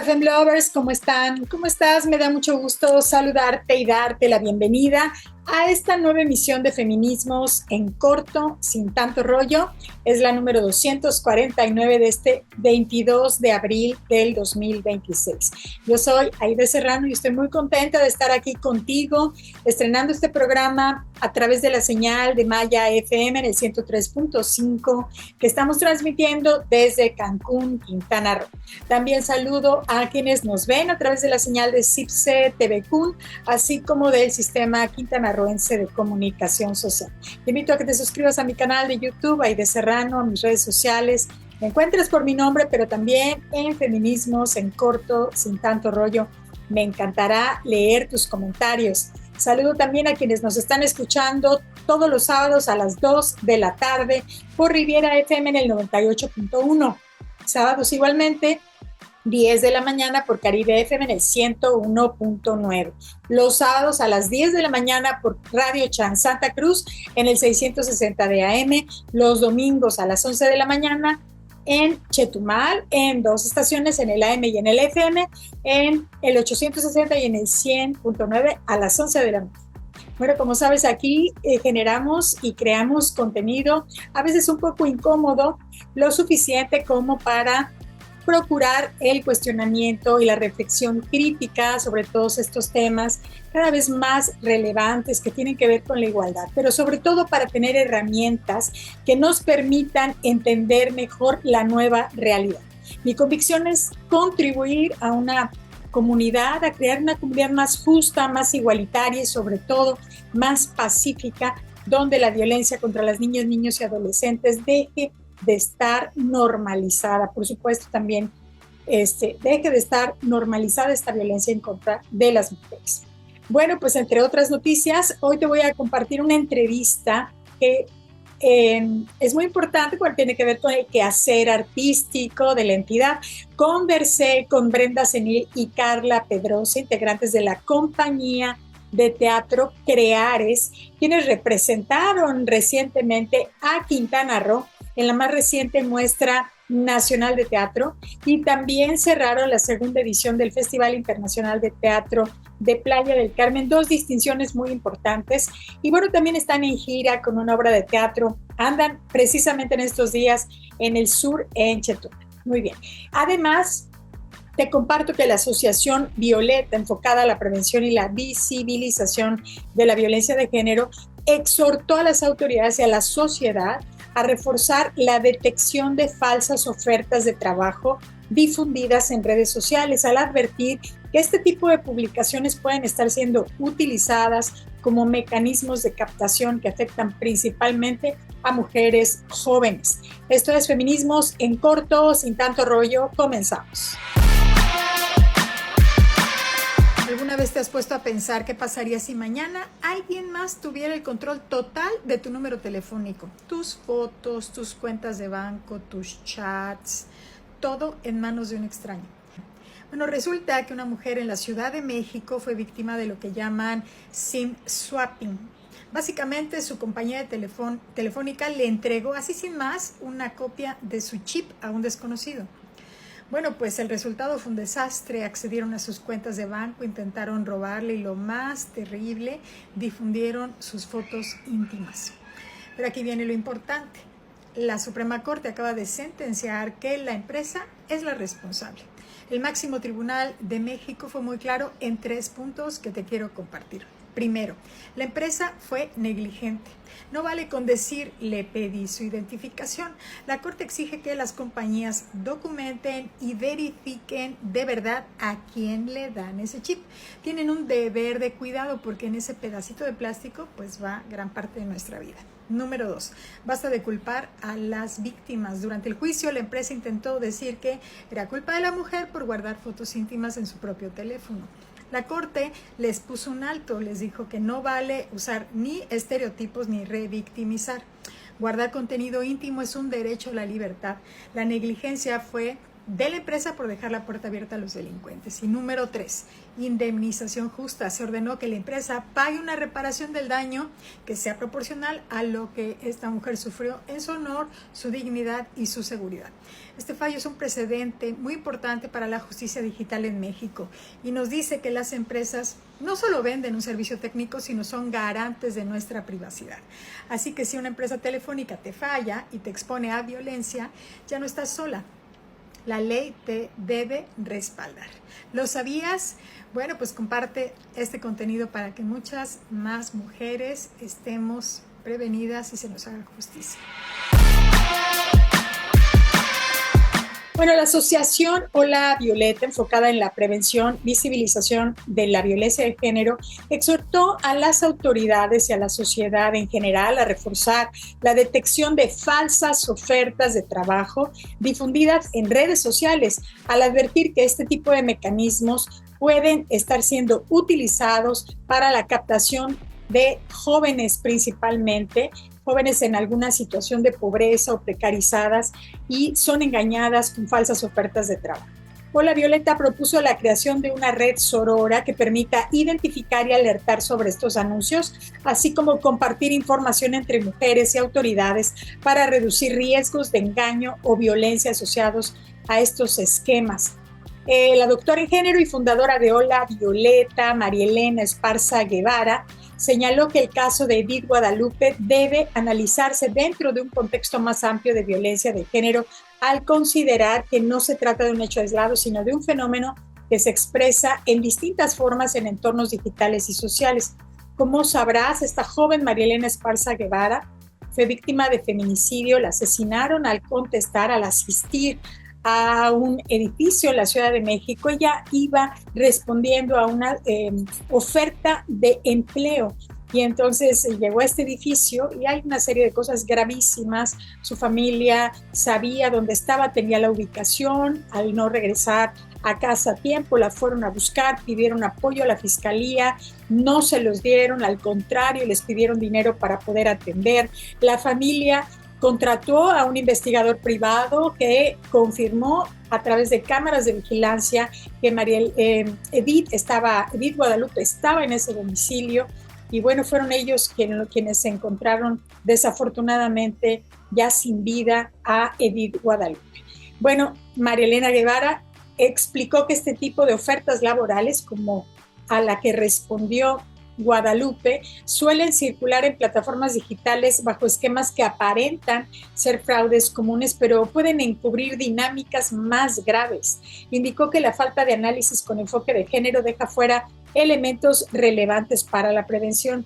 Femlovers, ¿cómo están? ¿Cómo estás? Me da mucho gusto saludarte y darte la bienvenida a esta nueva emisión de Feminismos en Corto, sin tanto rollo. Es la número 249 de este 22 de abril del 2026. Yo soy Aide Serrano y estoy muy contenta de estar aquí contigo, estrenando este programa a través de la señal de Maya FM en el 103.5 que estamos transmitiendo desde Cancún, Quintana Roo. También saludo a quienes nos ven a través de la señal de CIPSE TV Cun, así como del sistema quintanarroense de comunicación social. Te invito a que te suscribas a mi canal de YouTube, Aide Serrano, a mis redes sociales. Me encuentres por mi nombre, pero también en Feminismos en Corto, sin tanto rollo. Me encantará leer tus comentarios. Saludo también a quienes nos están escuchando todos los sábados a las 2 de la tarde por Riviera FM en el 98.1. Sábados igualmente 10 de la mañana por Caribe FM en el 101.9. Los sábados a las 10 de la mañana por Radio Chan Santa Cruz en el 660 de AM. Los domingos a las 11 de la mañana en Chetumal, en dos estaciones, en el AM y en el FM, en el 860 y en el 100.9 a las 11 de la mañana. Bueno, como sabes, aquí generamos y creamos contenido, a veces un poco incómodo, lo suficiente como para procurar el cuestionamiento y la reflexión crítica sobre todos estos temas cada vez más relevantes que tienen que ver con la igualdad, pero sobre todo para tener herramientas que nos permitan entender mejor la nueva realidad. Mi convicción es contribuir a una comunidad, a crear una comunidad más justa, más igualitaria y sobre todo más pacífica, donde la violencia contra las niñas, niños y adolescentes deje de estar normalizada. Por supuesto, también deje de estar normalizada esta violencia en contra de las mujeres. Bueno, pues entre otras noticias, hoy te voy a compartir una entrevista que es muy importante porque tiene que ver con el quehacer artístico de la entidad. Conversé con Brenda Senil y Carla Pedrosa, integrantes de la compañía de teatro Creares, quienes representaron recientemente a Quintana Roo en la más reciente muestra nacional de teatro y también cerraron la segunda edición del Festival Internacional de Teatro de Playa del Carmen, dos distinciones muy importantes. Y bueno, también están en gira con una obra de teatro, andan precisamente en estos días en el sur, en Chetumal. Muy bien. Además, te comparto que la Asociación Violeta, enfocada a la prevención y la visibilización de la violencia de género, exhortó a las autoridades y a la sociedad a reforzar la detección de falsas ofertas de trabajo difundidas en redes sociales, al advertir que este tipo de publicaciones pueden estar siendo utilizadas como mecanismos de captación que afectan principalmente a mujeres jóvenes. Esto es Feminismos en Corto, sin tanto rollo. Comenzamos. ¿Alguna vez te has puesto a pensar qué pasaría si mañana alguien más tuviera el control total de tu número telefónico? Tus fotos, tus cuentas de banco, tus chats, todo en manos de un extraño. Bueno, resulta que una mujer en la Ciudad de México fue víctima de lo que llaman SIM swapping. Básicamente, su compañía de telefónica le entregó, así sin más, una copia de su chip a un desconocido. Bueno, pues el resultado fue un desastre. Accedieron a sus cuentas de banco, intentaron robarle y lo más terrible, difundieron sus fotos íntimas. Pero aquí viene lo importante. La Suprema Corte acaba de sentenciar que la empresa es la responsable. El máximo tribunal de México fue muy claro en 3 puntos que te quiero compartir. Primero, la empresa fue negligente. No vale con decir le pedí su identificación. La Corte exige que las compañías documenten y verifiquen de verdad a quién le dan ese chip. Tienen un deber de cuidado porque en ese pedacito de plástico pues va gran parte de nuestra vida. Número 2, basta de culpar a las víctimas. Durante el juicio, la empresa intentó decir que era culpa de la mujer por guardar fotos íntimas en su propio teléfono. La Corte les puso un alto, les dijo que no vale usar ni estereotipos ni revictimizar. Guardar contenido íntimo es un derecho a la libertad. La negligencia fue de la empresa por dejar la puerta abierta a los delincuentes. Y número 3, indemnización justa. Se ordenó que la empresa pague una reparación del daño que sea proporcional a lo que esta mujer sufrió en su honor, su dignidad y su seguridad. Este fallo es un precedente muy importante para la justicia digital en México y nos dice que las empresas no solo venden un servicio técnico, sino son garantes de nuestra privacidad. Así que si una empresa telefónica te falla y te expone a violencia, ya no estás sola. La ley te debe respaldar. ¿Lo sabías? Bueno, pues comparte este contenido para que muchas más mujeres estemos prevenidas y se nos haga justicia. Bueno, la asociación Hola Violeta, enfocada en la prevención, visibilización de la violencia de género, exhortó a las autoridades y a la sociedad en general a reforzar la detección de falsas ofertas de trabajo difundidas en redes sociales, al advertir que este tipo de mecanismos pueden estar siendo utilizados para la captación de jóvenes principalmente, jóvenes en alguna situación de pobreza o precarizadas y son engañadas con falsas ofertas de trabajo. Hola Violeta propuso la creación de una red sorora que permita identificar y alertar sobre estos anuncios, así como compartir información entre mujeres y autoridades para reducir riesgos de engaño o violencia asociados a estos esquemas. La doctora en género y fundadora de Hola Violeta, María Elena Esparza Guevara, señaló que el caso de Edith Guadalupe debe analizarse dentro de un contexto más amplio de violencia de género, al considerar que no se trata de un hecho aislado, sino de un fenómeno que se expresa en distintas formas en entornos digitales y sociales. Como sabrás, esta joven María Elena Esparza Guevara fue víctima de feminicidio, la asesinaron al contestar, al asistir a un edificio en la Ciudad de México. Ella iba respondiendo a una oferta de empleo y entonces llegó a este edificio y hay una serie de cosas gravísimas. Su familia sabía dónde estaba, tenía la ubicación. Al no regresar a casa a tiempo, la fueron a buscar, pidieron apoyo a la fiscalía, no se los dieron, al contrario, les pidieron dinero para poder atender. La familia contrató a un investigador privado que confirmó a través de cámaras de vigilancia que Edith Guadalupe estaba en ese domicilio y bueno, fueron ellos quienes se encontraron desafortunadamente ya sin vida a Edith Guadalupe. Bueno, María Elena Guevara explicó que este tipo de ofertas laborales, como a la que respondió Guadalupe, suelen circular en plataformas digitales bajo esquemas que aparentan ser fraudes comunes, pero pueden encubrir dinámicas más graves. Indicó que la falta de análisis con enfoque de género deja fuera elementos relevantes para la prevención.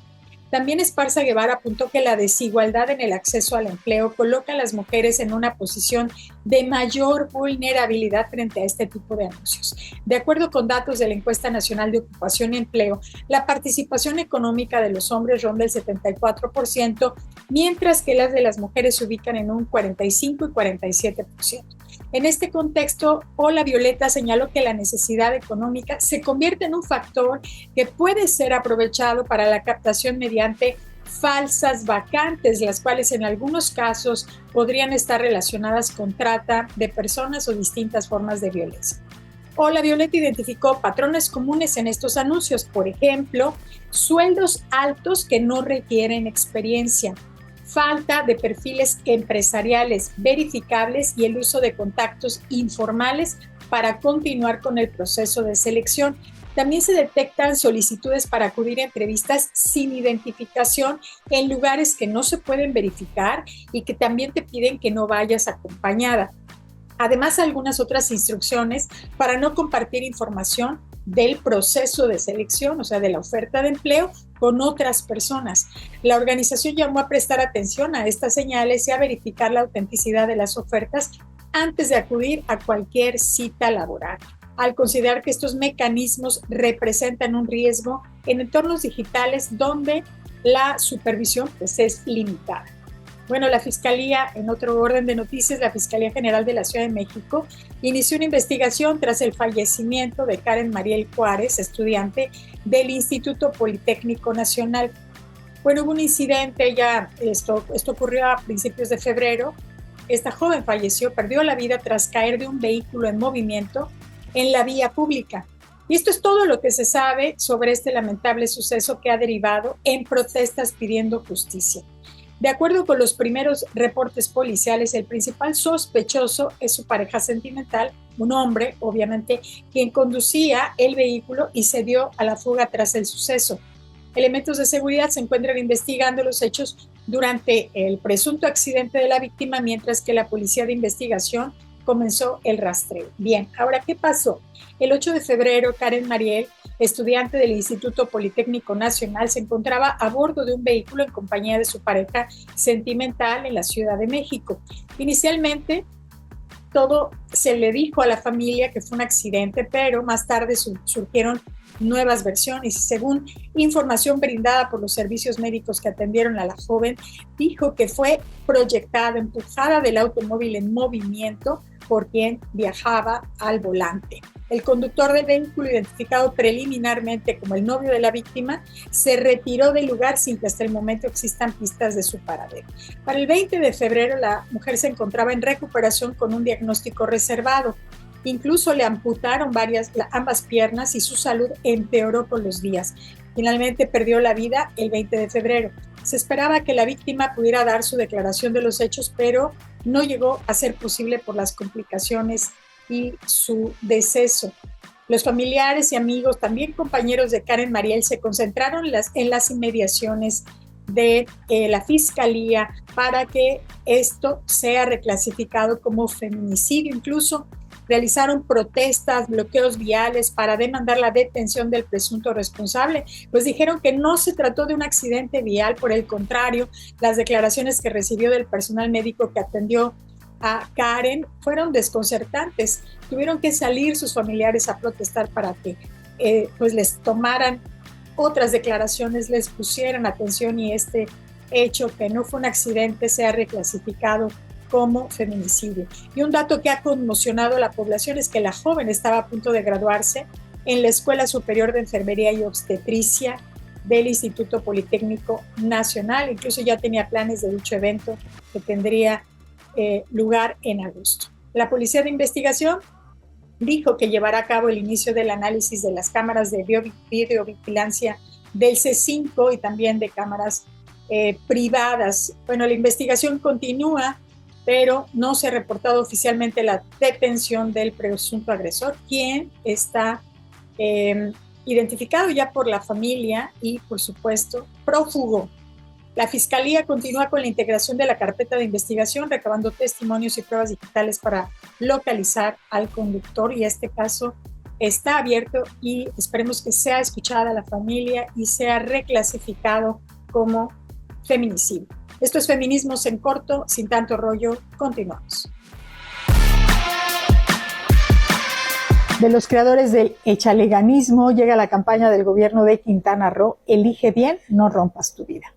También Esparza Guevara apuntó que la desigualdad en el acceso al empleo coloca a las mujeres en una posición de mayor vulnerabilidad frente a este tipo de anuncios. De acuerdo con datos de la Encuesta Nacional de Ocupación y Empleo, la participación económica de los hombres ronda el 74%, mientras que las de las mujeres se ubican en un 45 y 47%. En este contexto, Hola Violeta señaló que la necesidad económica se convierte en un factor que puede ser aprovechado para la captación mediante falsas vacantes, las cuales en algunos casos podrían estar relacionadas con trata de personas o distintas formas de violencia. Hola Violeta identificó patrones comunes en estos anuncios, por ejemplo, sueldos altos que no requieren experiencia, falta de perfiles empresariales verificables y el uso de contactos informales para continuar con el proceso de selección. También se detectan solicitudes para acudir a entrevistas sin identificación en lugares que no se pueden verificar y que también te piden que no vayas acompañada. Además, algunas otras instrucciones para no compartir información del proceso de selección, o sea, de la oferta de empleo, con otras personas. La organización llamó a prestar atención a estas señales y a verificar la autenticidad de las ofertas antes de acudir a cualquier cita laboral, al considerar que estos mecanismos representan un riesgo en entornos digitales donde la supervisión pues, es limitada. Bueno, la Fiscalía, en otro orden de noticias, la Fiscalía General de la Ciudad de México inició una investigación tras el fallecimiento de Karen Mariel Juárez, estudiante del Instituto Politécnico Nacional. Bueno, hubo un incidente, esto ocurrió a principios de febrero, Esta joven falleció, perdió la vida tras caer de un vehículo en movimiento en la vía pública. Y esto es todo lo que se sabe sobre este lamentable suceso que ha derivado en protestas pidiendo justicia. De acuerdo con los primeros reportes policiales, el principal sospechoso es su pareja sentimental, un hombre, obviamente, quien conducía el vehículo y se dio a la fuga tras el suceso. Elementos de seguridad se encuentran investigando los hechos durante el presunto accidente de la víctima, mientras que la policía de investigación comenzó el rastreo. Bien, ahora, ¿qué pasó? El 8 de febrero, Karen Mariel, estudiante del Instituto Politécnico Nacional, se encontraba a bordo de un vehículo en compañía de su pareja sentimental en la Ciudad de México. Inicialmente, todo se le dijo a la familia que fue un accidente, pero más tarde surgieron nuevas versiones y según información brindada por los servicios médicos que atendieron a la joven, dijo que fue proyectada, empujada del automóvil en movimiento por quien viajaba al volante. El conductor del vehículo, identificado preliminarmente como el novio de la víctima, se retiró del lugar sin que hasta el momento existan pistas de su paradero. Para el 20 de febrero, la mujer se encontraba en recuperación con un diagnóstico reservado. Incluso le amputaron ambas piernas y su salud empeoró con los días. Finalmente perdió la vida el 20 de febrero. Se esperaba que la víctima pudiera dar su declaración de los hechos, pero no llegó a ser posible por las complicaciones y su deceso. Los familiares y amigos, también compañeros de Karen Mariel, se concentraron en las inmediaciones de la Fiscalía para que esto sea reclasificado como feminicidio. Incluso realizaron protestas, bloqueos viales para demandar la detención del presunto responsable, pues dijeron que no se trató de un accidente vial, por el contrario, las declaraciones que recibió del personal médico que atendió a Karen fueron desconcertantes. Tuvieron que salir sus familiares a protestar para que pues les tomaran otras declaraciones, les pusieran atención y este hecho, que no fue un accidente, sea reclasificado como feminicidio. Y un dato que ha conmocionado a la población es que la joven estaba a punto de graduarse en la Escuela Superior de Enfermería y Obstetricia del Instituto Politécnico Nacional. Incluso ya tenía planes de dicho evento que tendría lugar en agosto. La Policía de Investigación dijo que llevará a cabo el inicio del análisis de las cámaras de videovigilancia del C5 y también de cámaras privadas. Bueno, la investigación continúa, pero no se ha reportado oficialmente la detención del presunto agresor, quien está identificado ya por la familia y, por supuesto, prófugo. La Fiscalía continúa con la integración de la carpeta de investigación, recabando testimonios y pruebas digitales para localizar al conductor, y este caso está abierto y esperemos que sea escuchada la familia y sea reclasificado como feminicidio. Esto es Feminismos en Corto, sin tanto rollo. Continuamos. De los creadores del echaleganismo llega la campaña del gobierno de Quintana Roo, Elige bien, no rompas tu vida.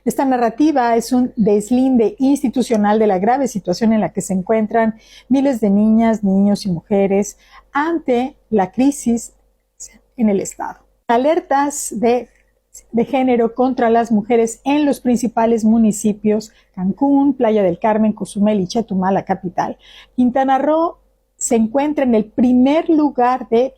Esta narrativa es un deslinde institucional de la grave situación en la que se encuentran miles de niñas, niños y mujeres ante la crisis en el Estado. Alertas de género contra las mujeres en los principales municipios: Cancún, Playa del Carmen, Cozumel y Chetumal, la capital. Quintana Roo se encuentra en el primer lugar de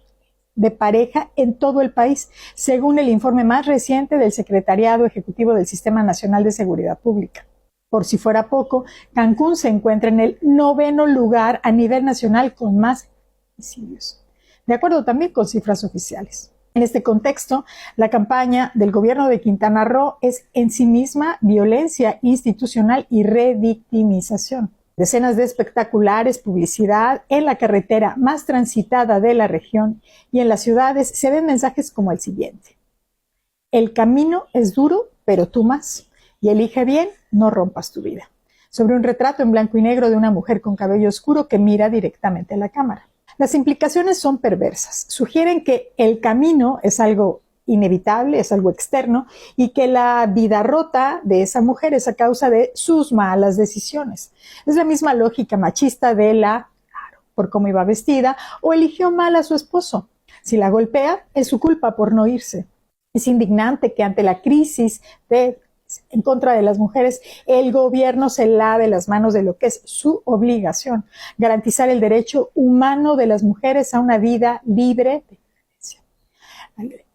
pareja en todo el país, según el informe más reciente del Secretariado Ejecutivo del Sistema Nacional de Seguridad Pública. Por si fuera poco, Cancún se encuentra en el 9º lugar a nivel nacional con más homicidios, de acuerdo también con cifras oficiales. En este contexto, la campaña del gobierno de Quintana Roo es en sí misma violencia institucional y revictimización. Decenas de espectaculares, publicidad en la carretera más transitada de la región y en las ciudades se ven mensajes como el siguiente: el camino es duro, pero tú más, y elige bien, no rompas tu vida. Sobre un retrato en blanco y negro de una mujer con cabello oscuro que mira directamente a la cámara. Las implicaciones son perversas. Sugieren que el camino es algo inevitable, es algo externo, y que la vida rota de esa mujer es a causa de sus malas decisiones. Es la misma lógica machista de por cómo iba vestida, o eligió mal a su esposo. Si la golpea, es su culpa por no irse. Es indignante que ante la crisis de en contra de las mujeres, el gobierno se lave las manos de lo que es su obligación, garantizar el derecho humano de las mujeres a una vida libre de violencia.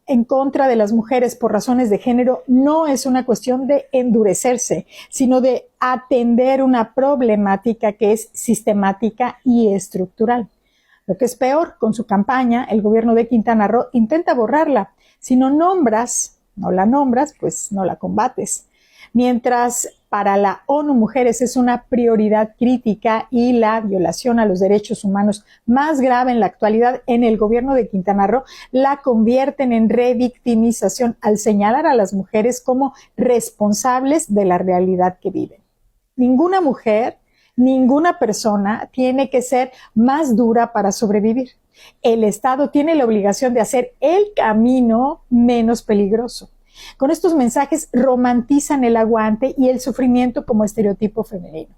En contra de las mujeres por razones de género no es una cuestión de endurecerse, sino de atender una problemática que es sistemática y estructural. Lo que es peor, con su campaña, el gobierno de Quintana Roo intenta borrarla. Si no la nombras, pues no la combates. Mientras para la ONU Mujeres es una prioridad crítica y la violación a los derechos humanos más grave en la actualidad, en el gobierno de Quintana Roo la convierten en revictimización al señalar a las mujeres como responsables de la realidad que viven. Ninguna mujer, ninguna persona tiene que ser más dura para sobrevivir. El Estado tiene la obligación de hacer el camino menos peligroso. Con estos mensajes romantizan el aguante y el sufrimiento como estereotipo femenino.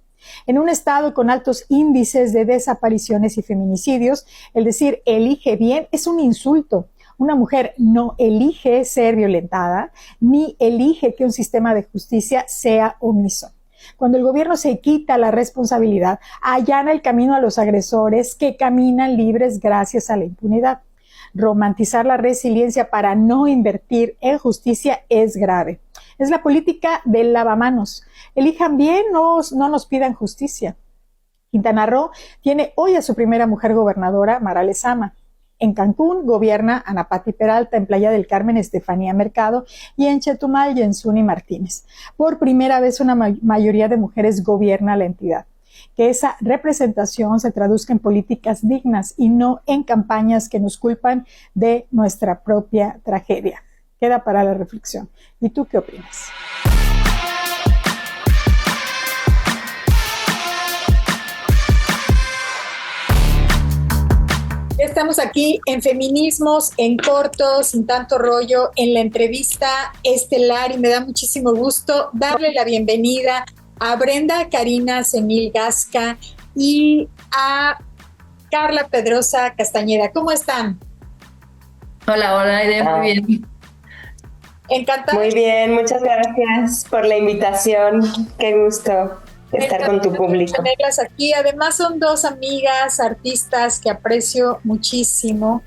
En un estado con altos índices de desapariciones y feminicidios, el decir elige bien es un insulto. Una mujer no elige ser violentada, ni elige que un sistema de justicia sea omiso. Cuando el gobierno se quita la responsabilidad, allana el camino a los agresores que caminan libres gracias a la impunidad. Romantizar la resiliencia para no invertir en justicia es grave. Es la política del lavamanos. Elijan bien, no nos pidan justicia. Quintana Roo tiene hoy a su primera mujer gobernadora, Mara Lezama. En Cancún gobierna Ana Pati Peralta, en Playa del Carmen Estefanía Mercado y en Chetumal Yensuni Martínez. Por primera vez una mayoría de mujeres gobierna la entidad. Que esa representación se traduzca en políticas dignas y no en campañas que nos culpan de nuestra propia tragedia. Queda para la reflexión. ¿Y tú qué opinas? Estamos aquí en Feminismos en Corto, sin tanto rollo, en la entrevista estelar, y me da muchísimo gusto darle la bienvenida a Brenda Karina Senil Gasca y a Carla Pedrosa Castañeda. ¿Cómo están? Hola, Aide, muy bien. Encantada. Muy bien, muchas gracias por la invitación. Qué gusto estar con tu público. Tenerlas aquí. Además son dos amigas, artistas que aprecio muchísimo,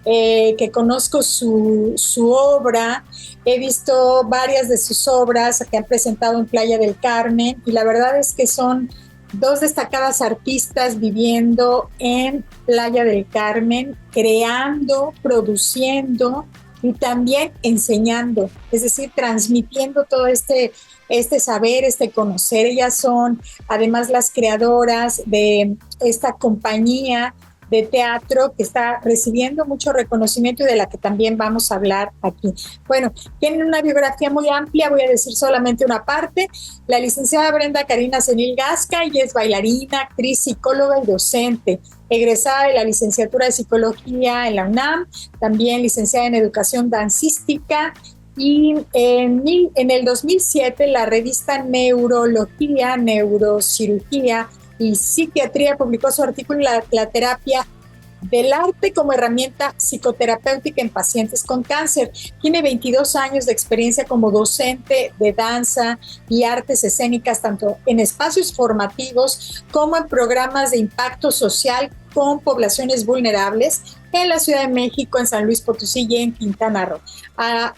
que conozco su obra. He visto varias de sus obras que han presentado en Playa del Carmen y la verdad es que son dos destacadas artistas viviendo en Playa del Carmen, creando, produciendo y también enseñando, es decir, transmitiendo todo este saber, este conocer. Ellas son además las creadoras de esta compañía de teatro que está recibiendo mucho reconocimiento y de la que también vamos a hablar aquí. Bueno, tienen una biografía muy amplia, voy a decir solamente una parte. La licenciada Brenda Karina Senil Gasca, ella es bailarina, actriz, psicóloga y docente, egresada de la licenciatura de Psicología en la UNAM, también licenciada en Educación Dancística, y en el 2007 la revista Neurología, Neurocirugía y Psiquiatría publicó su artículo La terapia del arte como herramienta psicoterapéutica en pacientes con cáncer. Tiene 22 años de experiencia como docente de danza y artes escénicas, tanto en espacios formativos como en programas de impacto social con poblaciones vulnerables en la Ciudad de México, en San Luis Potosí y en Quintana Roo.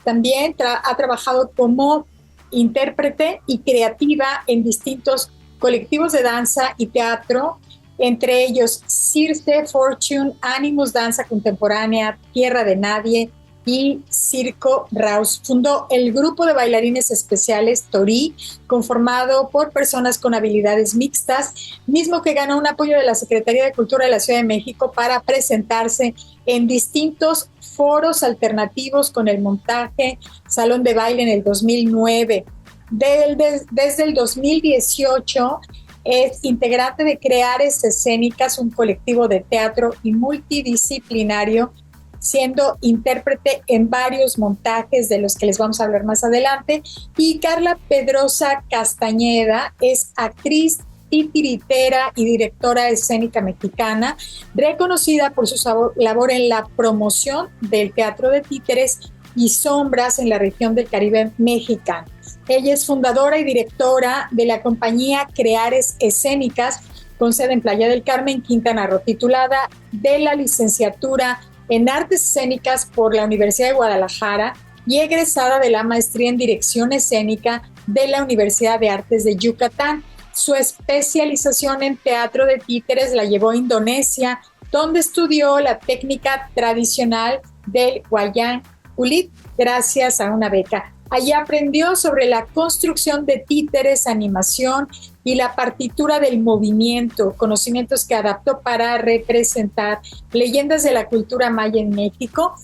También ha trabajado como intérprete y creativa en distintos colectivos de danza y teatro, entre ellos Circe, Fortune, Animus Danza Contemporánea, Tierra de Nadie y Circo Raus. Fundó el grupo de bailarines especiales Torí, conformado por personas con habilidades mixtas, mismo que ganó un apoyo de la Secretaría de Cultura de la Ciudad de México para presentarse en distintos foros alternativos con el montaje Salón de Baile en el 2009. Desde el 2018 es integrante de Creares Escénicas, un colectivo de teatro y multidisciplinario, siendo intérprete en varios montajes de los que les vamos a hablar más adelante. Y Carla Pedrosa Castañeda es actriz, titiritera y directora escénica mexicana, reconocida por su labor en la promoción del teatro de títeres y sombras en la región del Caribe mexicano. Ella es fundadora y directora de la compañía Creares Escénicas, con sede en Playa del Carmen, Quintana Roo, titulada de la licenciatura en Artes Escénicas por la Universidad de Guadalajara y egresada de la maestría en Dirección Escénica de la Universidad de Artes de Yucatán. Su especialización en teatro de títeres la llevó a Indonesia, donde estudió la técnica tradicional del wayang kulit gracias a una beca. Allí aprendió sobre la construcción de títeres, animación y la partitura del movimiento, conocimientos que adaptó para representar leyendas de la cultura maya en México.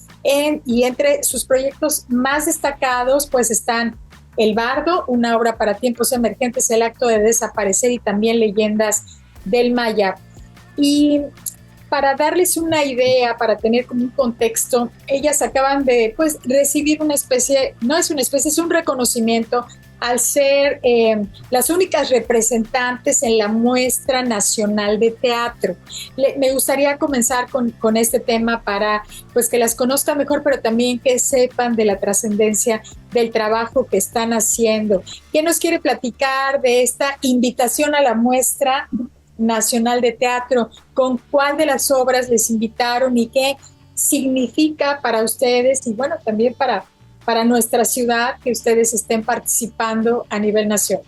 Y entre sus proyectos más destacados pues están El Bardo, una obra para tiempos emergentes, El acto de desaparecer y también Leyendas del Maya. Y para darles una idea, para tener como un contexto, ellas acaban de recibir una especie, no es una especie, es un reconocimiento al ser las únicas representantes en la Muestra Nacional de Teatro. Me gustaría comenzar con este tema para pues que las conozcan mejor, pero también que sepan de la trascendencia del trabajo que están haciendo. ¿Quién nos quiere platicar de esta invitación a la Muestra Nacional de Teatro? ¿Con cuál de las obras les invitaron y qué significa para ustedes y bueno, también para nuestra ciudad que ustedes estén participando a nivel nacional?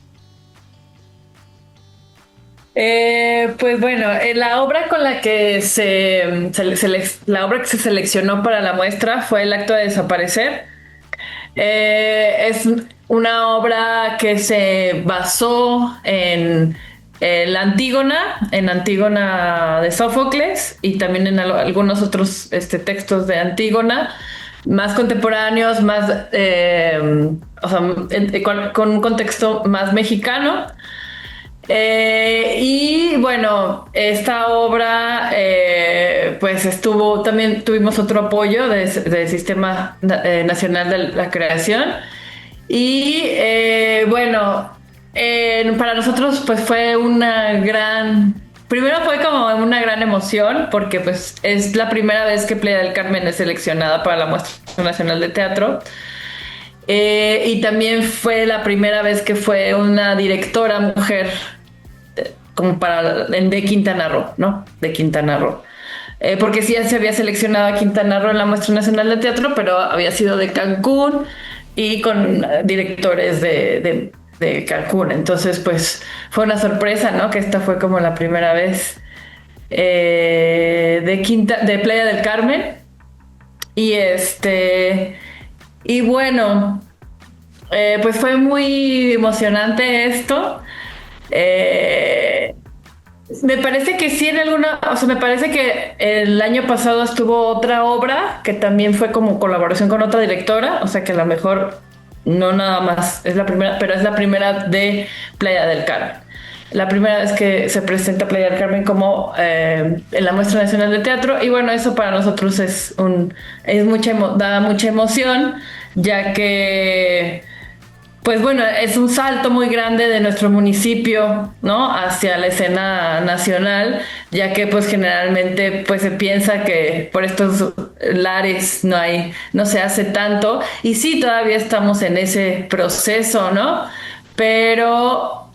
Pues bueno, la obra con la que la obra que se seleccionó para la muestra fue El acto de desaparecer. Es una obra que se basó en la Antígona, de Sófocles y también en algunos otros textos de Antígona, más contemporáneos, más, con un contexto más mexicano. Y bueno, esta obra pues también tuvimos otro apoyo del Sistema Nacional de la Creación y para nosotros pues fue primero fue como una gran emoción porque pues es la primera vez que Playa del Carmen es seleccionada para la Muestra Nacional de Teatro. Y también fue la primera vez que fue una directora mujer de Quintana Roo, ¿no? De Quintana Roo. Porque sí se había seleccionado a Quintana Roo en la Muestra Nacional de Teatro, pero había sido de Cancún y con directores de Cancún. Entonces, pues fue una sorpresa, ¿no? Que esta fue como la primera vez de Playa del Carmen. Y bueno, pues fue muy emocionante esto. Me parece que sí me parece que el año pasado estuvo otra obra que también fue como colaboración con otra directora, o sea que a lo mejor no nada más es la primera, pero es la primera de Playa del Carmen. La primera vez que se presenta Playa del Carmen como en la Muestra Nacional de Teatro y bueno, eso para nosotros da mucha emoción, ya que pues bueno, es un salto muy grande de nuestro municipio, ¿no? Hacia la escena nacional, ya que pues generalmente pues se piensa que por estos lares no se hace tanto, y sí, todavía estamos en ese proceso, ¿no? Pero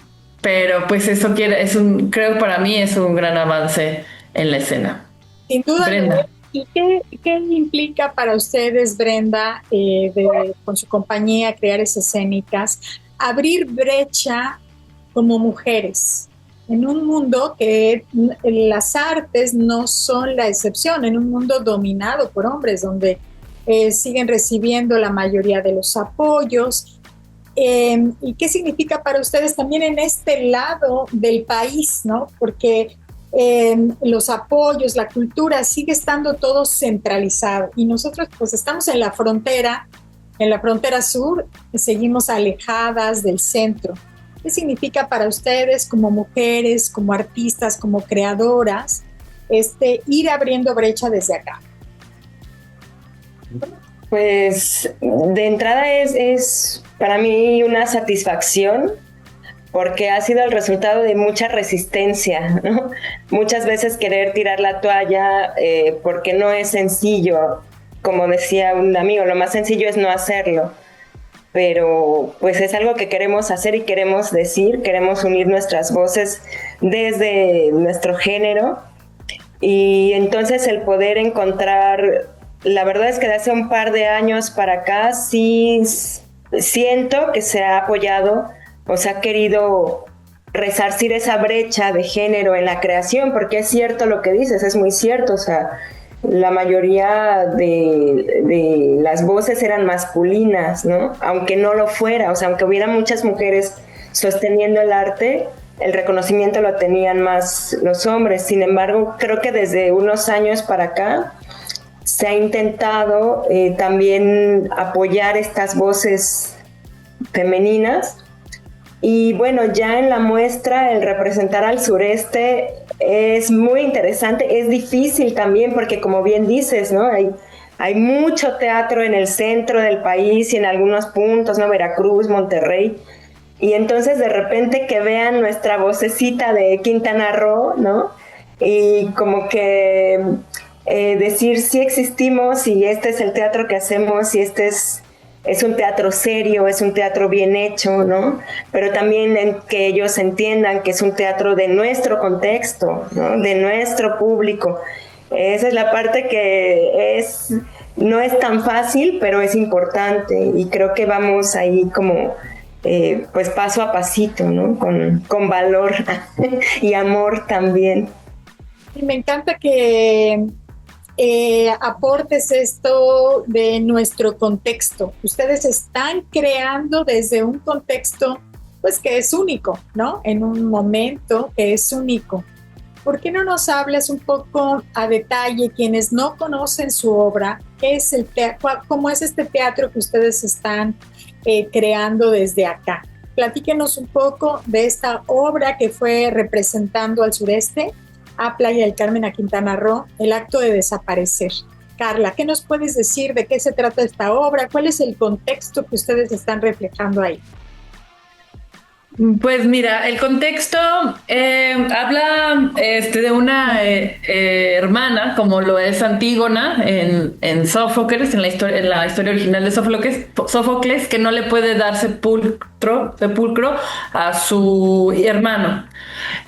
pues eso creo para mí es un gran avance en la escena. Sin duda. Brenda. ¿Y qué implica para ustedes, Brenda, con su compañía Creares Escénicas, abrir brecha como mujeres en un mundo que las artes no son la excepción, en un mundo dominado por hombres, donde siguen recibiendo la mayoría de los apoyos? ¿Y qué significa para ustedes también en este lado del país, ¿no? Porque los apoyos, la cultura, sigue estando todo centralizado y nosotros pues estamos en la frontera sur, seguimos alejadas del centro. ¿Qué significa para ustedes como mujeres, como artistas, como creadoras, ir abriendo brecha desde acá? Pues de entrada es para mí una satisfacción, porque ha sido el resultado de mucha resistencia, ¿no? Muchas veces querer tirar la toalla porque no es sencillo como decía un amigo, lo más sencillo es no hacerlo. Pero pues es algo que queremos hacer y queremos decir, queremos unir nuestras voces desde nuestro género. Y entonces el poder encontrar, la verdad es que de hace un par de años para acá sí siento que se ha apoyado o se ha querido resarcir esa brecha de género en la creación, porque es cierto lo que dices, es muy cierto, o sea, la mayoría de las voces eran masculinas, ¿no? Aunque no lo fuera, o sea, aunque hubiera muchas mujeres sosteniendo el arte, el reconocimiento lo tenían más los hombres. Sin embargo, creo que desde unos años para acá se ha intentado también apoyar estas voces femeninas. Y bueno, ya en la muestra, el representar al sureste es muy interesante, es difícil también porque, como bien dices, ¿no? Hay mucho teatro en el centro del país y en algunos puntos, ¿no? Veracruz, Monterrey. Y entonces de repente que vean nuestra vocecita de Quintana Roo, ¿no? Y como que decir sí existimos y este es el teatro que hacemos y este es un teatro serio, es un teatro bien hecho, ¿no? Pero también que ellos entiendan que es un teatro de nuestro contexto, ¿no? De nuestro público. Esa es la parte que no es tan fácil, pero es importante y creo que vamos ahí como pues paso a pasito, ¿no? Con valor y amor también. Y me encanta que aportes esto de nuestro contexto. Ustedes están creando desde un contexto pues que es único, ¿no? En un momento que es único. ¿Por qué no nos hablas un poco a detalle, quienes no conocen su obra, qué es el cómo es este teatro que ustedes están creando desde acá? Platíquenos un poco de esta obra que fue representando al sureste, a Playa del Carmen, a Quintana Roo, el acto de desaparecer. Carla, ¿qué nos puedes decir de qué se trata esta obra? ¿Cuál es el contexto que ustedes están reflejando ahí? Pues mira, el contexto habla de una hermana, como lo es Antígona en Sófocles, en la historia original de Sófocles, que no le puede dar sepulcro a su hermano.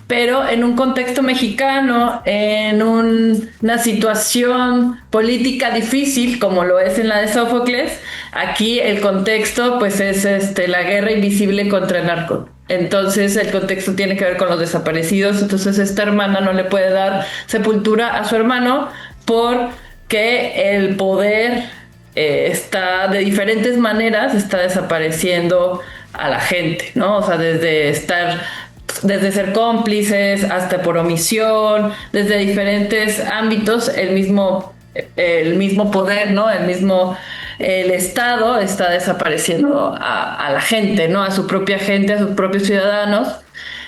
Pero en un contexto mexicano, en una situación política difícil, como lo es en la de Sófocles, aquí el contexto pues es la guerra invisible contra el narco. Entonces el contexto tiene que ver con los desaparecidos. Entonces esta hermana no le puede dar sepultura a su hermano porque el poder está de diferentes maneras, está desapareciendo a la gente, ¿no? O sea, desde ser cómplices hasta por omisión, desde diferentes ámbitos, el mismo poder, ¿no? El Estado está desapareciendo a la gente, ¿no? A su propia gente, a sus propios ciudadanos.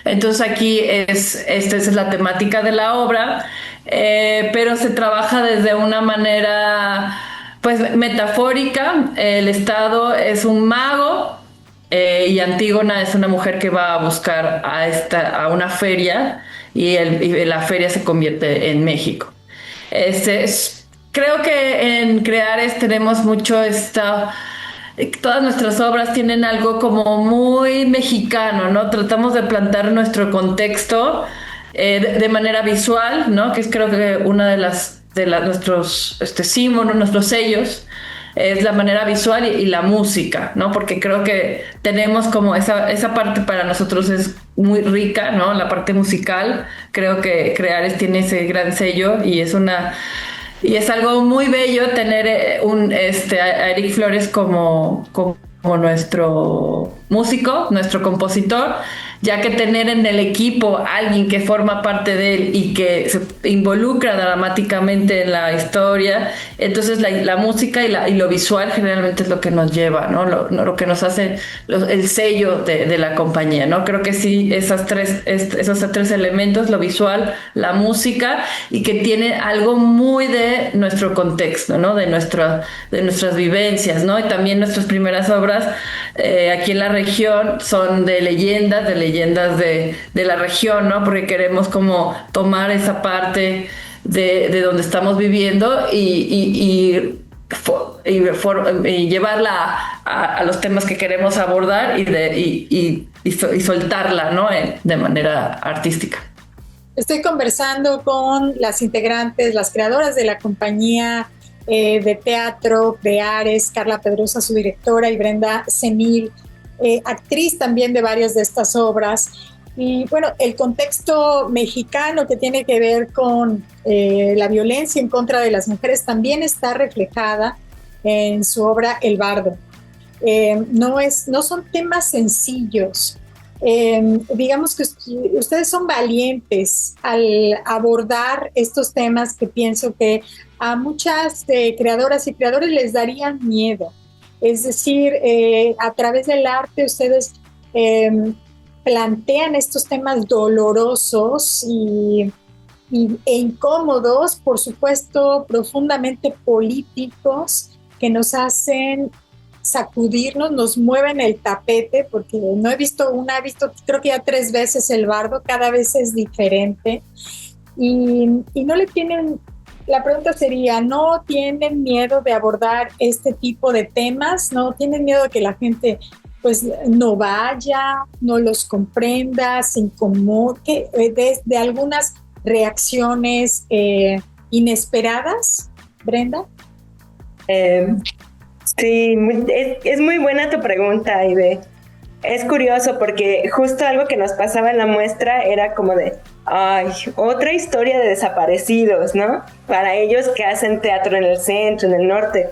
Entonces aquí esta es la temática de la obra, pero se trabaja desde una manera pues metafórica. El Estado es un mago, y Antígona es una mujer que va a buscar a una feria y la feria se convierte en México. Creo que en Creares tenemos mucho todas nuestras obras tienen algo como muy mexicano, ¿no? Tratamos de plantar nuestro contexto de manera visual, ¿no? Que es creo que una de nuestros símbolos, nuestros sellos, es la manera visual y la música, ¿no? Porque creo que tenemos como esa parte para nosotros es muy rica, ¿no? La parte musical, creo que Creares tiene ese gran sello y es algo muy bello tener a Eric Flores como nuestro músico, nuestro compositor, ya que tener en el equipo a alguien que forma parte de él y que se involucra dramáticamente en la historia, entonces la música y lo visual generalmente es lo que nos lleva, ¿no? Lo que nos hace el sello de la compañía, ¿no? Creo que sí, esos tres elementos, lo visual, la música, y que tiene algo muy de nuestro contexto, ¿no? De nuestras vivencias, ¿no? Y también nuestras primeras obras aquí en la región son de leyendas de la región, ¿no? Porque queremos como tomar esa parte de donde estamos viviendo y y llevarla a los temas que queremos abordar y soltarla, ¿no? De manera artística. Estoy conversando con las integrantes, las creadoras de la compañía de teatro Creares, Carla Pedrosa, su directora, y Brenda Senil, actriz también de varias de estas obras. Y bueno, el contexto mexicano que tiene que ver con la violencia en contra de las mujeres también está reflejada en su obra El Bardo. No son temas sencillos. Digamos que ustedes son valientes al abordar estos temas que pienso que a muchas creadoras y creadores les darían miedo. Es decir, a través del arte ustedes plantean estos temas dolorosos e incómodos, por supuesto, profundamente políticos, que nos hacen sacudirnos, nos mueven el tapete, porque no he visto creo que ya 3 veces El Bardo, cada vez es diferente, y no le tienen, la pregunta sería, ¿no tienen miedo de abordar este tipo de temas? ¿No tienen miedo de que la gente pues no vaya, no los comprenda, se incomode de algunas reacciones inesperadas? Brenda. Sí, es muy buena tu pregunta, Ibe. Es curioso porque justo algo que nos pasaba en la muestra era como de, ay, otra historia de desaparecidos, ¿no? Para ellos que hacen teatro en el centro, en el norte.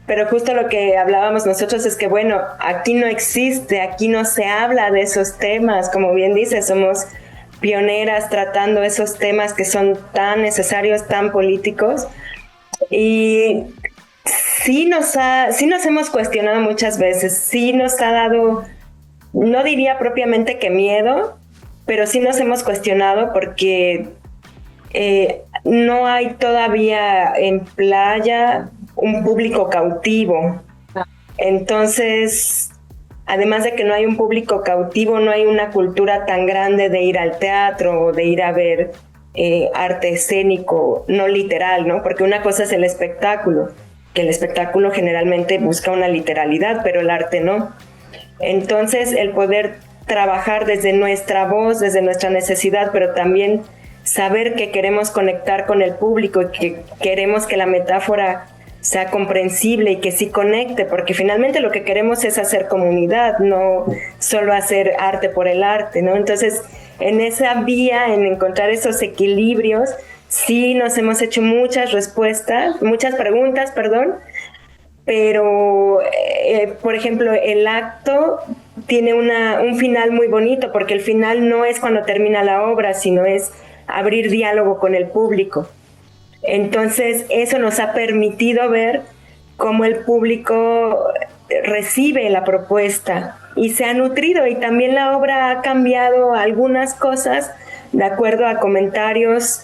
Pero justo lo que hablábamos nosotros es que, bueno, aquí no existe, aquí no se habla de esos temas. Como bien dices, somos pioneras tratando esos temas que son tan necesarios, tan políticos. Y sí nos hemos cuestionado muchas veces, sí nos ha dado, no diría propiamente que miedo, pero sí nos hemos cuestionado porque no hay todavía en Playa un público cautivo. Entonces, además de que no hay un público cautivo, no hay una cultura tan grande de ir al teatro o de ir a ver arte escénico, no literal, ¿no? Porque una cosa es el espectáculo, que el espectáculo generalmente busca una literalidad, pero el arte no. Entonces, el poder trabajar desde nuestra voz, desde nuestra necesidad, pero también saber que queremos conectar con el público y que queremos que la metáfora sea comprensible y que sí conecte, porque finalmente lo que queremos es hacer comunidad, no solo hacer arte por el arte, ¿no? Entonces, en esa vía, en encontrar esos equilibrios, sí nos hemos hecho muchas preguntas, pero, por ejemplo, el acto tiene un final muy bonito, porque el final no es cuando termina la obra, sino es abrir diálogo con el público. Entonces, eso nos ha permitido ver cómo el público recibe la propuesta y se ha nutrido, y también la obra ha cambiado algunas cosas de acuerdo a comentarios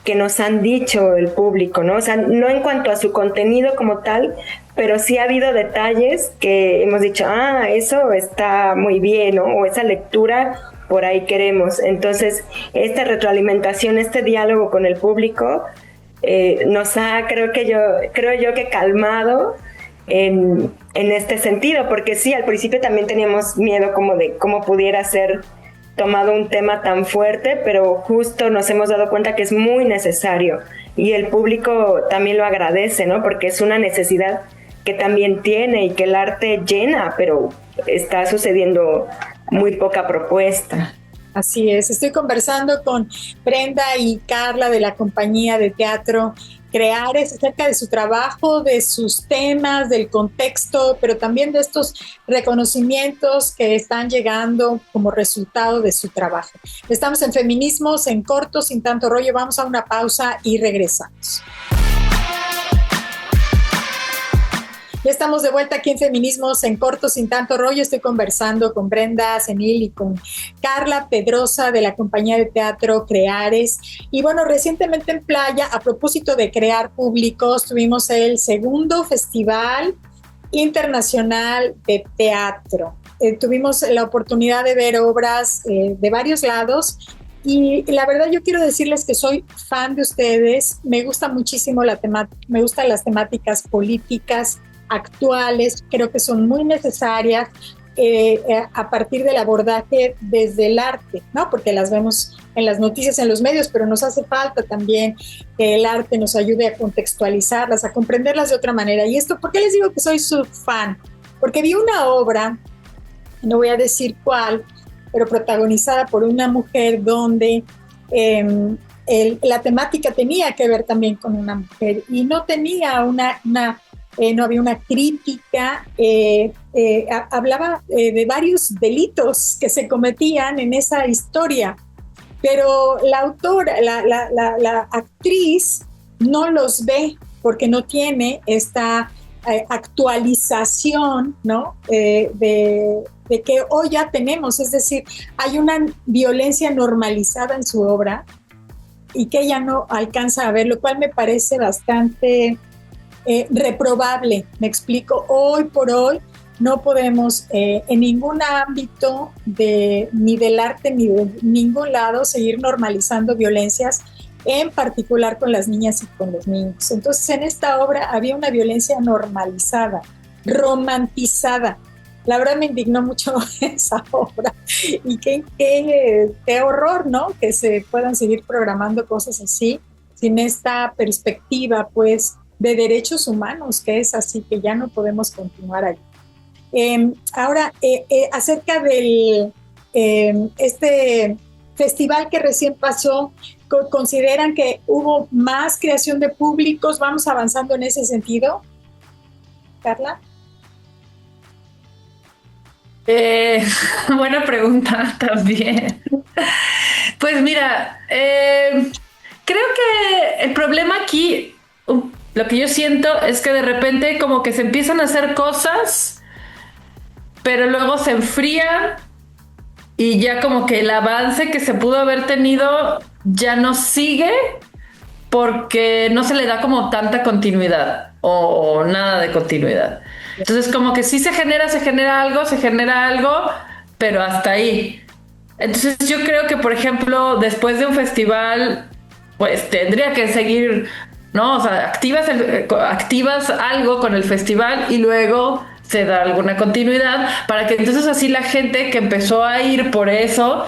que nos han dicho el público, ¿no? O sea, no en cuanto a su contenido como tal, pero sí ha habido detalles que hemos dicho, eso está muy bien, ¿no? O esa lectura, por ahí queremos. Entonces, esta retroalimentación, este diálogo con el público, nos ha, creo yo que calmado en este sentido, porque sí, al principio también teníamos miedo como de cómo pudiera ser tomado un tema tan fuerte, pero justo nos hemos dado cuenta que es muy necesario y el público también lo agradece, ¿no? Porque es una necesidad que también tiene y que el arte llena, pero está sucediendo muy poca propuesta. Así es, estoy conversando con Brenda y Carla de la compañía de teatro Creares acerca de su trabajo, de sus temas, del contexto, pero también de estos reconocimientos que están llegando como resultado de su trabajo. Estamos en Feminismos en Corto, sin tanto rollo. Vamos a una pausa y regresamos. Ya estamos de vuelta aquí en Feminismos en Corto, sin tanto rollo. Estoy conversando con Brenda Senil y con Carla Pedrosa de la compañía de teatro Creares. Y bueno, recientemente en Playa, a propósito de crear públicos, tuvimos el segundo Festival Internacional de Teatro. Tuvimos la oportunidad de ver obras de varios lados, Y la verdad yo quiero decirles que soy fan de ustedes, me gusta muchísimo me gustan las temáticas políticas actuales, creo que son muy necesarias a partir del abordaje desde el arte, ¿no? Porque las vemos en las noticias, en los medios, pero nos hace falta también que el arte nos ayude a contextualizarlas, a comprenderlas de otra manera. Y esto, ¿por qué les digo que soy su fan? Porque vi una obra, no voy a decir cuál, pero protagonizada por una mujer donde la temática tenía que ver también con una mujer y no tenía no había una crítica, hablaba de varios delitos que se cometían en esa historia, pero la autora, la actriz no los ve porque no tiene esta actualización, ¿no? De que hoy ya tenemos, es decir, hay una violencia normalizada en su obra y que ella no alcanza a ver, lo cual me parece bastante reprobable. Me explico, hoy por hoy no podemos en ningún ámbito ni del arte ni de ningún lado seguir normalizando violencias, en particular con las niñas y con los niños. Entonces en esta obra había una violencia normalizada, romantizada. La verdad me indignó mucho esa obra y qué horror, ¿no? Que se puedan seguir programando cosas así sin esta perspectiva, pues, de derechos humanos, que es así, que ya no podemos continuar ahí. Ahora, acerca del este festival que recién pasó, ¿consideran que hubo más creación de públicos? ¿Vamos avanzando en ese sentido? Carla. Buena pregunta también. Pues mira, creo que el problema aquí, lo que yo siento es que de repente como que se empiezan a hacer cosas, pero luego se enfrían y ya como que el avance que se pudo haber tenido ya no sigue porque no se le da como tanta continuidad o nada de continuidad. Entonces como que sí se genera algo, pero hasta ahí. Entonces yo creo que, por ejemplo, después de un festival, pues tendría que seguir, ¿no? O sea, activas algo con el festival y luego se da alguna continuidad para que entonces así la gente que empezó a ir por eso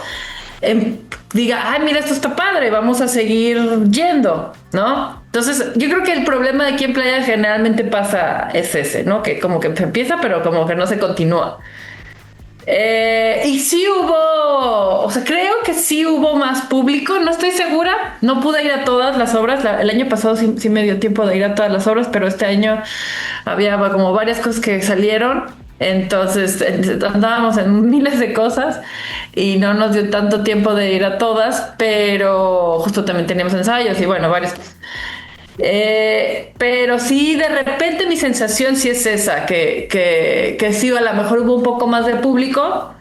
diga, ay, mira, esto está padre, vamos a seguir yendo, ¿no? Entonces, yo creo que el problema de aquí en Playa generalmente es ese, ¿no? Que como que se empieza, pero como que no se continúa. Y sí hubo, o sea, creo que sí hubo más público, no estoy segura, no pude ir a todas las obras, el año pasado sí me dio tiempo de ir a todas las obras, pero este año había como varias cosas que salieron, entonces andábamos en miles de cosas y no nos dio tanto tiempo de ir a todas, pero justo también teníamos ensayos y bueno, varias cosas. Pero sí, de repente mi sensación sí es esa, que sí, a lo mejor hubo un poco más de público,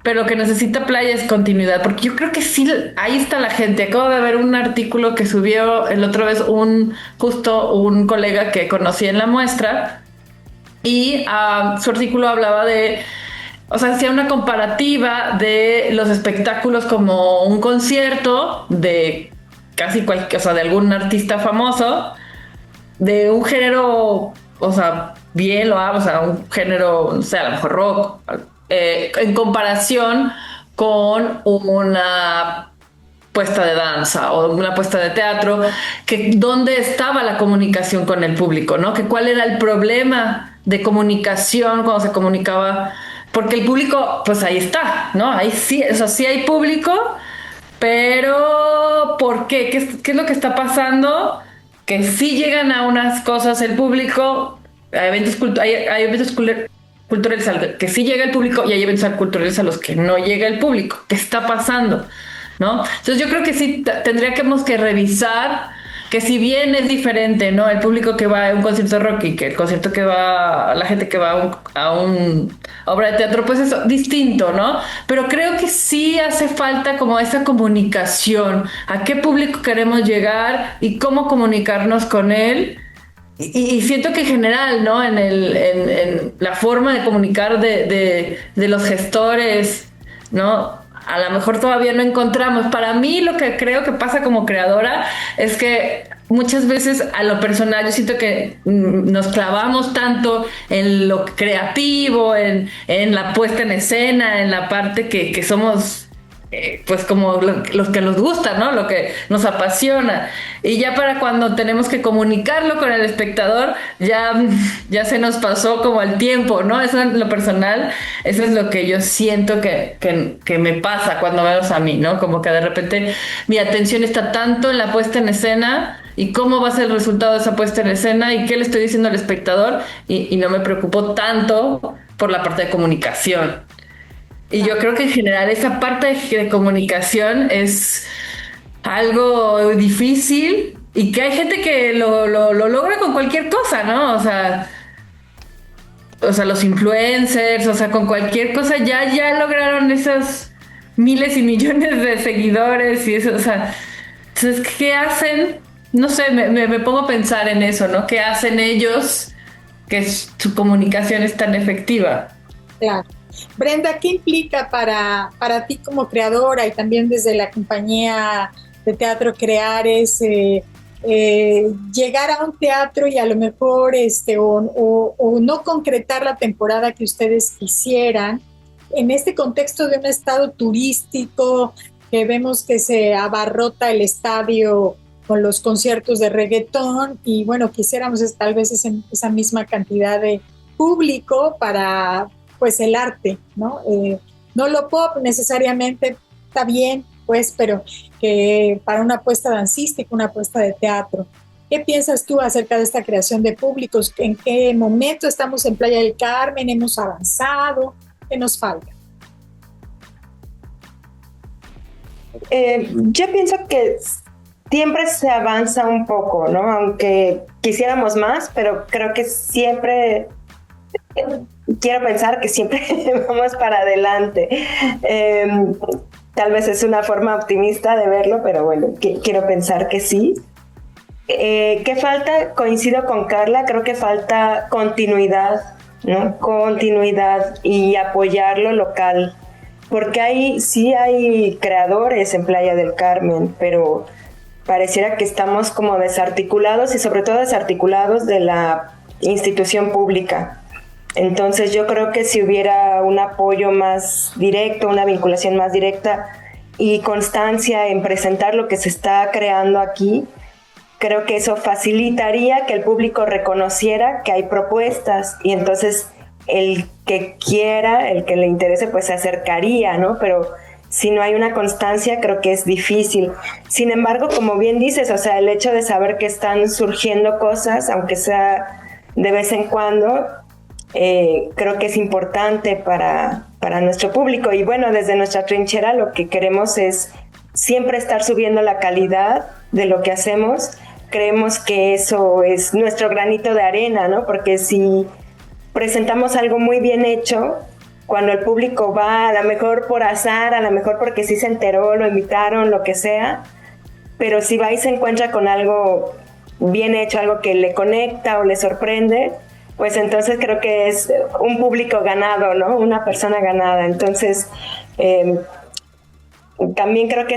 pero que necesita Playa es continuidad, porque yo creo que sí, ahí está la gente. Acabo de ver un artículo que subió el otra vez justo un colega que conocí en la muestra, y su artículo hablaba o sea, hacía una comparativa de los espectáculos como un concierto de casi cualquier, o sea, de algún artista famoso, de un género, o sea, bien loable, o sea, un género, no sé, a lo mejor rock, en comparación con una puesta de danza o una puesta de teatro, que dónde estaba la comunicación con el público, ¿no? Que cuál era el problema de comunicación cuando se comunicaba, porque el público, pues ahí está, ¿no? Ahí sí, o sea, sí hay público, pero ¿por qué? ¿Qué es lo que está pasando? Que sí llegan a unas cosas el público, hay eventos culturales que sí llega el público y hay eventos culturales a los que no llega el público. ¿Qué está pasando? ¿No? Entonces yo creo que sí tendríamos que revisar que si bien es diferente, ¿no? El público que va a un concierto de rock y que el concierto que va, la gente que va a una obra de teatro, pues es distinto, ¿no? Pero creo que sí hace falta como esa comunicación, a qué público queremos llegar y cómo comunicarnos con él. Y siento que en general, ¿no? En la forma de comunicar de los gestores, ¿no? a lo mejor todavía no encontramos. Para mí lo que creo que pasa como creadora es que muchas veces a lo personal yo siento que nos clavamos tanto en lo creativo, en la puesta en escena, en la parte que somos pues como lo que nos gusta, ¿no? Lo que nos apasiona. Y ya para cuando tenemos que comunicarlo con el espectador, ya se nos pasó como el tiempo, ¿no? Eso en lo personal, eso es lo que yo siento que me pasa cuando vemos a mí, ¿no? Como que de repente mi atención está tanto en la puesta en escena y cómo va a ser el resultado de esa puesta en escena y qué le estoy diciendo al espectador y no me preocupo tanto por la parte de comunicación. Y yo creo que en general esa parte de comunicación es algo difícil y que hay gente que lo logra con cualquier cosa, ¿no? O sea, los influencers, o sea, con cualquier cosa ya lograron esos miles y millones de seguidores y eso, o sea, entonces, ¿qué hacen? No sé, me pongo a pensar en eso, ¿no? ¿Qué hacen ellos que su comunicación es tan efectiva? Claro. Brenda, ¿qué implica para ti como creadora y también desde la compañía de teatro Creares llegar a un teatro y a lo mejor o no concretar la temporada que ustedes quisieran en este contexto de un estado turístico que vemos que se abarrota el estadio con los conciertos de reggaetón y bueno, quisiéramos tal vez esa misma cantidad de público para pues el arte, ¿no? No lo pop necesariamente está bien, pues, pero que para una apuesta dancística, una apuesta de teatro. ¿Qué piensas tú acerca de esta creación de públicos? ¿En qué momento estamos en Playa del Carmen? ¿Hemos avanzado? ¿Qué nos falta? Yo pienso que siempre se avanza un poco, ¿no? Aunque quisiéramos más, pero creo que siempre... Quiero pensar que siempre vamos para adelante. Tal vez es una forma optimista de verlo, pero bueno, quiero pensar que sí. ¿Qué falta? Coincido con Carla, creo que falta continuidad, ¿no? Continuidad y apoyar lo local. Porque sí hay creadores en Playa del Carmen, pero pareciera que estamos como desarticulados y sobre todo desarticulados de la institución pública. Entonces yo creo que si hubiera un apoyo más directo, una vinculación más directa y constancia en presentar lo que se está creando aquí, creo que eso facilitaría que el público reconociera que hay propuestas y entonces el que quiera, el que le interese, pues se acercaría, ¿no? Pero si no hay una constancia, creo que es difícil. Sin embargo, como bien dices, o sea, el hecho de saber que están surgiendo cosas, aunque sea de vez en cuando, creo que es importante para nuestro público y bueno, desde nuestra trinchera lo que queremos es siempre estar subiendo la calidad de lo que hacemos. Creemos que eso es nuestro granito de arena, ¿no? Porque si presentamos algo muy bien hecho, cuando el público va, a lo mejor por azar, a lo mejor porque sí se enteró, lo invitaron, lo que sea, pero si va y se encuentra con algo bien hecho, algo que le conecta o le sorprende, pues entonces creo que es un público ganado, ¿no? Una persona ganada. Entonces, también creo que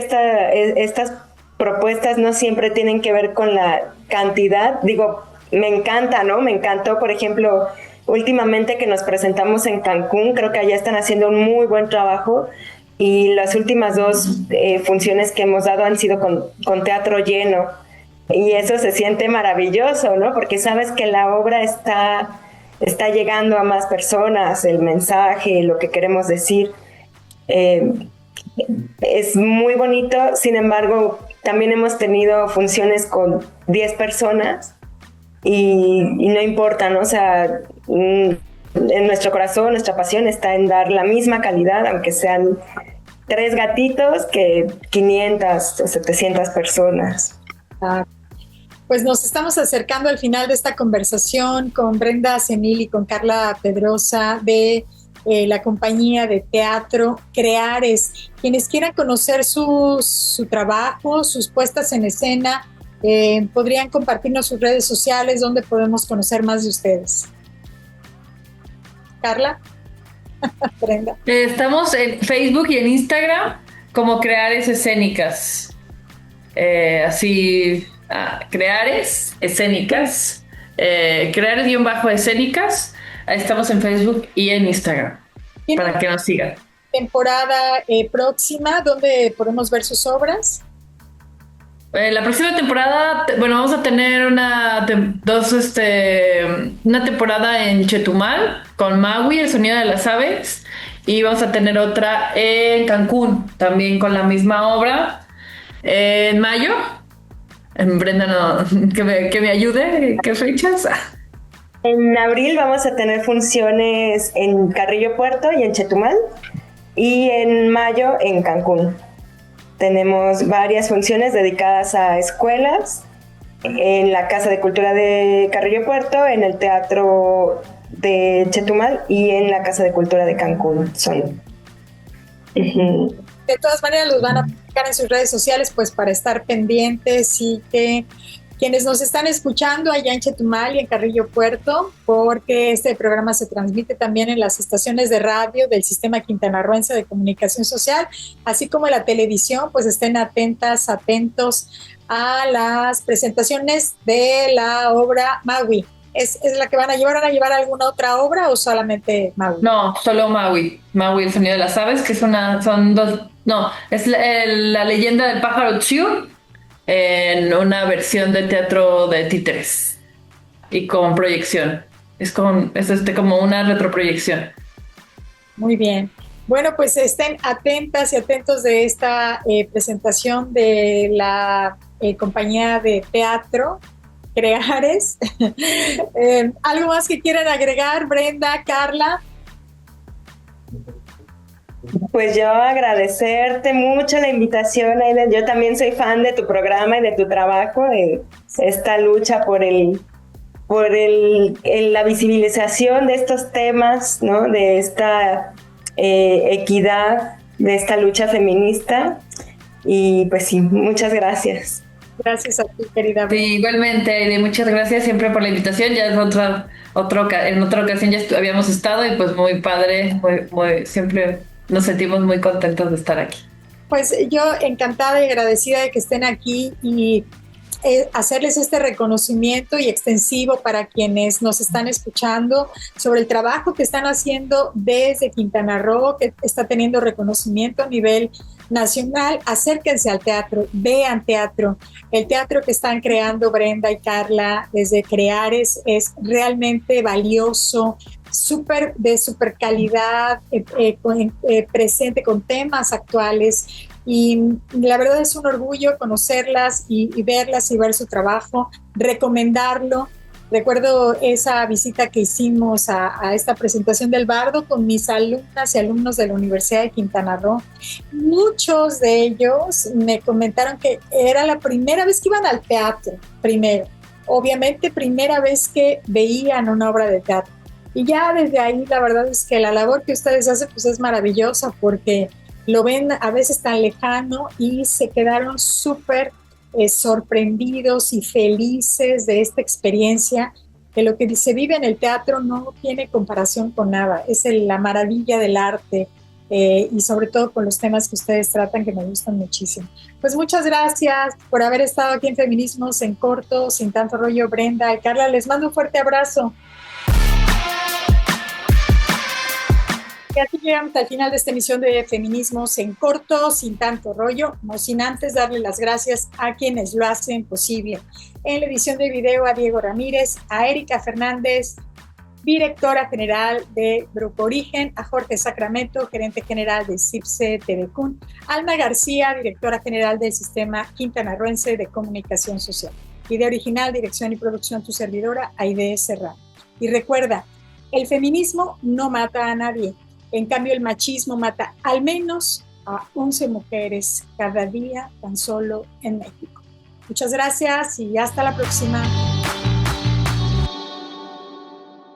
estas propuestas no siempre tienen que ver con la cantidad. Digo, me encanta, ¿no? Me encantó, por ejemplo, últimamente que nos presentamos en Cancún, creo que allá están haciendo un muy buen trabajo y las últimas 2 funciones que hemos dado han sido con teatro lleno. Y eso se siente maravilloso, ¿no? Porque sabes que la obra está llegando a más personas, el mensaje, lo que queremos decir. Es muy bonito, sin embargo, también hemos tenido funciones con 10 personas y no importa, ¿no? O sea, en nuestro corazón, nuestra pasión está en dar la misma calidad, aunque sean 3 gatitos que 500 o 700 personas. Pues nos estamos acercando al final de esta conversación con Brenda Cenil y con Carla Pedrosa de la compañía de teatro Creares. Quienes quieran conocer su trabajo, sus puestas en escena, podrían compartirnos sus redes sociales donde podemos conocer más de ustedes. Carla. Brenda. Estamos en Facebook y en Instagram como Creares Escénicas. Creares Escénicas. Creares-escénicas. Ahí estamos en Facebook y en Instagram para que nos sigan. Temporada próxima, ¿dónde podemos ver sus obras? La próxima temporada, vamos a tener una temporada en Chetumal con Maui, el sonido de las aves, y vamos a tener otra en Cancún, también con la misma obra, en mayo. Brenda, no, que me ayude, ¿qué fechas? En abril vamos a tener funciones en Carrillo Puerto y en Chetumal, y en mayo en Cancún. Tenemos varias funciones dedicadas a escuelas, en la Casa de Cultura de Carrillo Puerto, en el Teatro de Chetumal y en la Casa de Cultura de Cancún. De todas maneras los van a publicar en sus redes sociales, pues para estar pendientes, y que quienes nos están escuchando allá en Chetumal y en Carrillo Puerto, porque este programa se transmite también en las estaciones de radio del Sistema Quintanarroense de Comunicación Social, así como en la televisión, pues estén atentos a las presentaciones de la obra Maui. ¿Es la que van a llevar? ¿Van a llevar alguna otra obra o solamente Maui? No, solo Maui. Maui, el sonido de las aves, que es la leyenda del pájaro Tsiu, en una versión de teatro de títeres y con proyección. Es como una retroproyección. Muy bien. Bueno, pues estén atentas y atentos de esta presentación de la compañía de teatro Creares. ¿Algo más que quieran agregar, Brenda, Carla? Pues yo agradecerte mucho la invitación, Aiden. Yo también soy fan de tu programa y de tu trabajo, de esta lucha por la visibilización de estos temas, ¿no? De esta equidad, de esta lucha feminista. Y pues sí, muchas gracias. Gracias a ti, querida Brenda. Sí, igualmente, Aide, muchas gracias siempre por la invitación. Ya es en otra ocasión ya habíamos estado y pues muy padre, siempre nos sentimos muy contentos de estar aquí. Pues yo encantada y agradecida de que estén aquí y hacerles este reconocimiento y extensivo para quienes nos están escuchando sobre el trabajo que están haciendo desde Quintana Roo, que está teniendo reconocimiento a nivel nacional. Acérquense al teatro, vean teatro. El teatro que están creando Brenda y Carla desde Creares es realmente valioso, de super calidad, presente con temas actuales, y la verdad es un orgullo conocerlas y verlas y ver su trabajo, recomendarlo. Recuerdo esa visita que hicimos a esta presentación del Bardo con mis alumnas y alumnos de la Universidad de Quintana Roo. Muchos de ellos me comentaron que era la primera vez que iban al teatro, obviamente primera vez que veían una obra de teatro. Y ya desde ahí la verdad es que la labor que ustedes hacen pues es maravillosa, porque lo ven a veces tan lejano y se quedaron súper sorprendidos y felices de esta experiencia, que lo que se vive en el teatro no tiene comparación con nada. Es la maravilla del arte, y sobre todo con los temas que ustedes tratan, que me gustan muchísimo. Pues muchas gracias por haber estado aquí en Feminismos en Corto, sin tanto rollo, Brenda y Carla. Les mando un fuerte abrazo. Y así llegamos al final de esta emisión de Feminismos en Corto, sin tanto rollo, no sin antes darle las gracias a quienes lo hacen posible. En la edición de video a Diego Ramírez, a Erika Fernández, directora general de Grupo Origen, a Jorge Sacramento, gerente general de CIPSE TVCUN, Alma García, directora general del Sistema Quintanarroense de Comunicación Social. Video original, dirección y producción, tu servidora, Aide Serrano. Y recuerda, el feminismo no mata a nadie. En cambio, el machismo mata al menos a 11 mujeres cada día, tan solo en México. Muchas gracias y hasta la próxima.